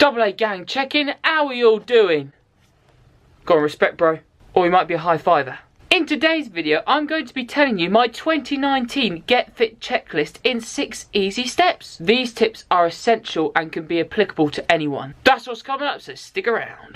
Double A gang, check in. How are you all doing? Go on, respect, bro. Or you might be a high fiver. In today's video, I'm going to be telling you my 2019 Get Fit checklist in 6 easy steps. These tips are essential and can be applicable to anyone. That's what's coming up, so stick around.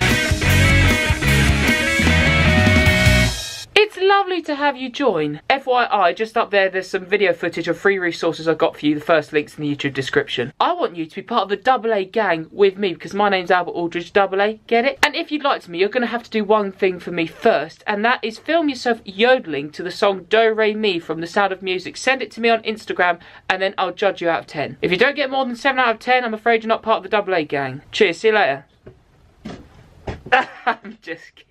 It's lovely to have you join. FYI, just up there's some video footage of free resources I've got for you. The first link's in the YouTube description. I want you to be part of the Double A gang with me because my name's Albert Aldridge, Double A, get it? And if you'd like to me, you're going to have to do one thing for me first, and that is film yourself yodeling to the song Do Re Mi from The Sound of Music. Send it to me on Instagram and then I'll judge you out of 10. If you don't get more than 7 out of 10, I'm afraid you're not part of the Double A gang. Cheers, see you later. I'm just kidding.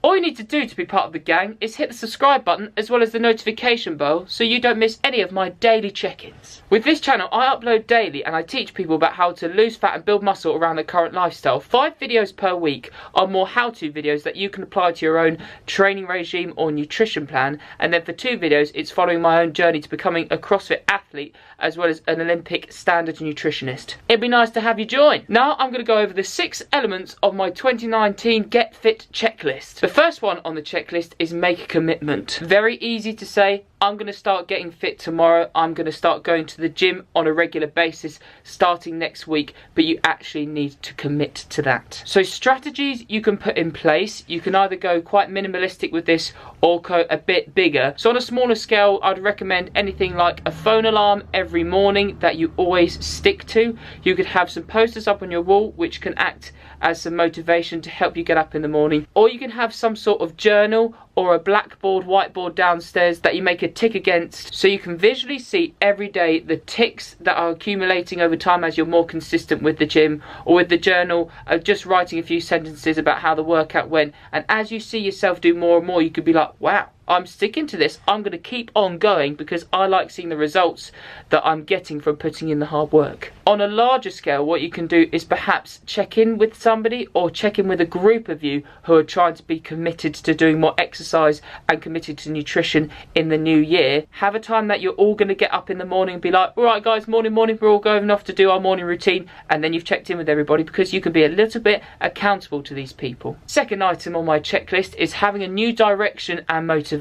All you need to do to be part of the gang is hit the subscribe button as well as the notification bell so you don't miss any of my daily check-ins. With this channel I upload daily and I teach people about how to lose fat and build muscle around their current lifestyle. 5 videos per week are more how-to videos that you can apply to your own training regime or nutrition plan, and then for 2 videos it's following my own journey to becoming a CrossFit athlete as well as an Olympic standard nutritionist. It'd be nice to have you join. Now I'm going to go over the 6 elements of my 2019 Get Fit checklist. The first one on the checklist is make a commitment. Very easy to say, I'm going to start getting fit tomorrow, I'm going to start going to the gym on a regular basis starting next week, but you actually need to commit to that. So strategies you can put in place, you can either go quite minimalistic with this or go a bit bigger. So on a smaller scale, I'd recommend anything like a phone alarm every morning that you always stick to. You could have some posters up on your wall which can act as some motivation to help you get up in the morning, or you can have some sort of journal or a blackboard, whiteboard downstairs that you make a tick against so you can visually see every day the ticks that are accumulating over time as you're more consistent with the gym, or with the journal of just writing a few sentences about how the workout went, and as you see yourself do more and more you could be like, wow, I'm sticking to this, I'm going to keep on going because I like seeing the results that I'm getting from putting in the hard work. On a larger scale, what you can do is perhaps check in with somebody or check in with a group of you who are trying to be committed to doing more exercise and committed to nutrition in the new year. Have a time that you're all going to get up in the morning and be like, alright guys, morning, we're all going off to do our morning routine, and then you've checked in with everybody because you can be a little bit accountable to these people. Second item on my checklist is having a new direction and motivation.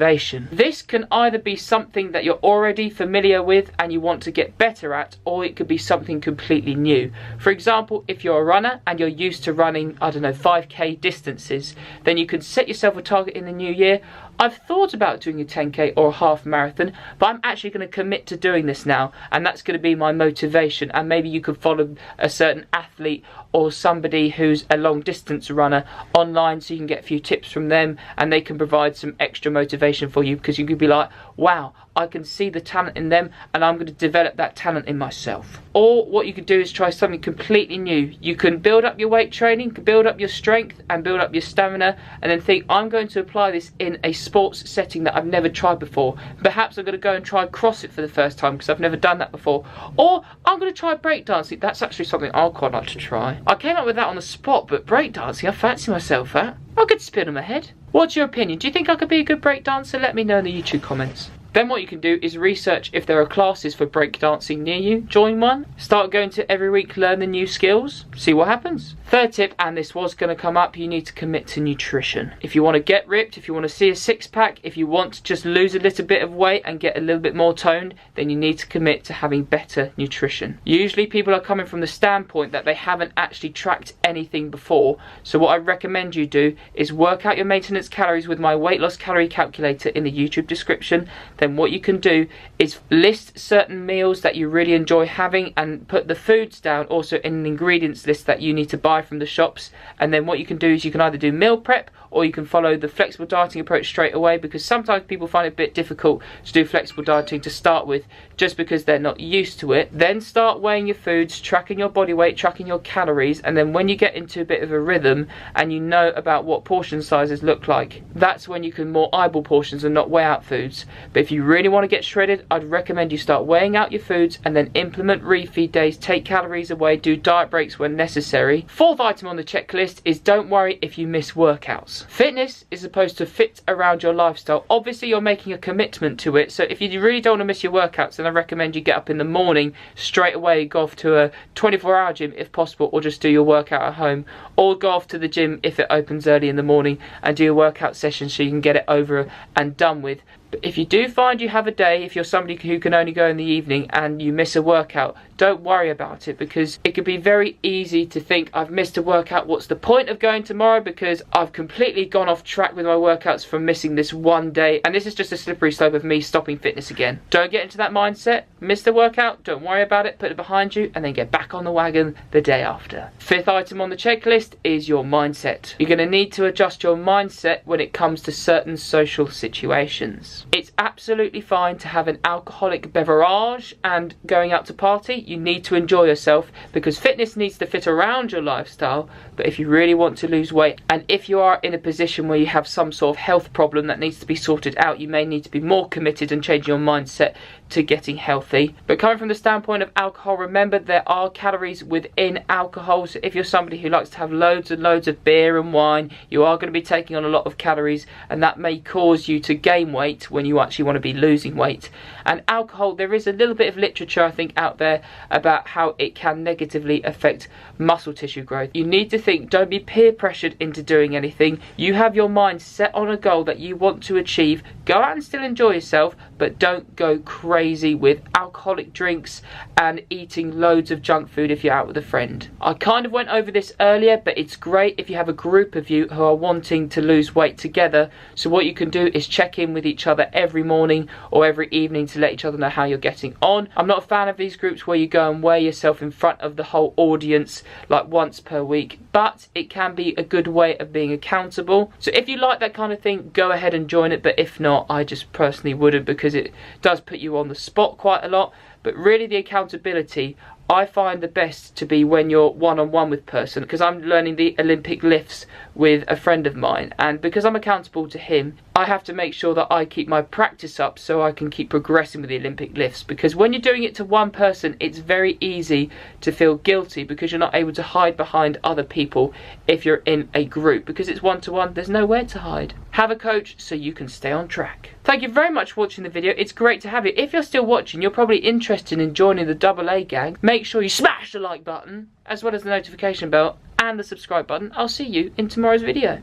This can either be something that you're already familiar with and you want to get better at, or it could be something completely new. For example, if you're a runner and you're used to running, I don't know, 5k distances, then you can set yourself a target in the new year. I've thought about doing a 10k or a half marathon, but I'm actually going to commit to doing this now, and that's going to be my motivation. And maybe you could follow a certain athlete or somebody who's a long distance runner online so you can get a few tips from them and they can provide some extra motivation for you, because you could be like, wow, I can see the talent in them and I'm going to develop that talent in myself. Or what you could do is try something completely new. You can build up your weight training, build up your strength and build up your stamina, and then think, I'm going to apply this in a sports setting that I've never tried before. Perhaps I'm going to go and try CrossFit for the first time because I've never done that before. Or I'm going to try breakdancing. That's actually something I'd quite like to try. I came up with that on the spot, but breakdancing, I fancy myself at. I could spin on my head. What's your opinion? Do you think I could be a good breakdancer? Let me know in the YouTube comments. Then what you can do is research if there are classes for breakdancing near you. Join one. Start going to every week, learn the new skills. See what happens. Third tip, and this was going to come up, you need to commit to nutrition. If you want to get ripped, if you want to see a six-pack, if you want to just lose a little bit of weight and get a little bit more toned, then you need to commit to having better nutrition. Usually people are coming from the standpoint that they haven't actually tracked anything before. So what I recommend you do is work out your maintenance calories with my weight loss calorie calculator in the YouTube description. Then what you can do is list certain meals that you really enjoy having and put the foods down also in an ingredients list that you need to buy from the shops. And then what you can do is you can either do meal prep or you can follow the flexible dieting approach straight away, because sometimes people find it a bit difficult to do flexible dieting to start with just because they're not used to it. Then start weighing your foods, tracking your body weight, tracking your calories, and then when you get into a bit of a rhythm and you know about what portion sizes look like, that's when you can more eyeball portions and not weigh out foods. But if you you really want to get shredded, I'd recommend you start weighing out your foods and then implement refeed days, take calories away, do diet breaks when necessary. Fourth item on the checklist is don't worry if you miss workouts. Fitness is supposed to fit around your lifestyle. Obviously you're making a commitment to it, so if you really don't want to miss your workouts, then I recommend you get up in the morning straight away, go off to a 24-hour gym if possible, or just do your workout at home, or go off to the gym if it opens early in the morning and do your workout session so you can get it over and done with. But if you do find you have a day, if you're somebody who can only go in the evening and you miss a workout, don't worry about it, because it could be very easy to think, I've missed a workout, what's the point of going tomorrow because I've completely gone off track with my workouts from missing this one day, and this is just a slippery slope of me stopping fitness again. Don't get into that mindset. Miss the workout, don't worry about it, put it behind you and then get back on the wagon the day after. Fifth item on the checklist is your mindset. You're going to need to adjust your mindset when it comes to certain social situations. It's absolutely fine to have an alcoholic beverage and going out to party. You need to enjoy yourself because fitness needs to fit around your lifestyle. But if you really want to lose weight, and if you are in a position where you have some sort of health problem that needs to be sorted out, you may need to be more committed and change your mindset to getting healthy. But coming from the standpoint of alcohol, remember there are calories within alcohol. So if you're somebody who likes to have loads and loads of beer and wine, you are going to be taking on a lot of calories, and that may cause you to gain weight when you actually want to be losing weight. And alcohol, there is a little bit of literature I think out there about how it can negatively affect muscle tissue growth. You need to think, don't be peer pressured into doing anything. You have your mind set on a goal that you want to achieve. Go out and still enjoy yourself, but don't go crazy with alcoholic drinks and eating loads of junk food if you're out with a friend. I kind of went over this earlier, but it's great if you have a group of you who are wanting to lose weight together. So what you can do is check in with each other every morning or every evening to let each other know how you're getting on. I'm not a fan of these groups where you go and weigh yourself in front of the whole audience like once per week, but it can be a good way of being accountable. So if you like that kind of thing, go ahead and join it, but if not, I just personally wouldn't, because it does put you on the spot quite a lot. But really the accountability, I find the best to be when you're one-on-one with person, because I'm learning the Olympic lifts with a friend of mine, and because I'm accountable to him, I have to make sure that I keep my practice up so I can keep progressing with the Olympic lifts. Because when you're doing it to one person, it's very easy to feel guilty because you're not able to hide behind other people if you're in a group. Because it's one-to-one, there's nowhere to hide. Have a coach so you can stay on track. Thank you very much for watching the video. It's great to have you. If you're still watching, you're probably interested in joining the AA gang. Make sure you smash the like button, as well as the notification bell and the subscribe button. I'll see you in tomorrow's video.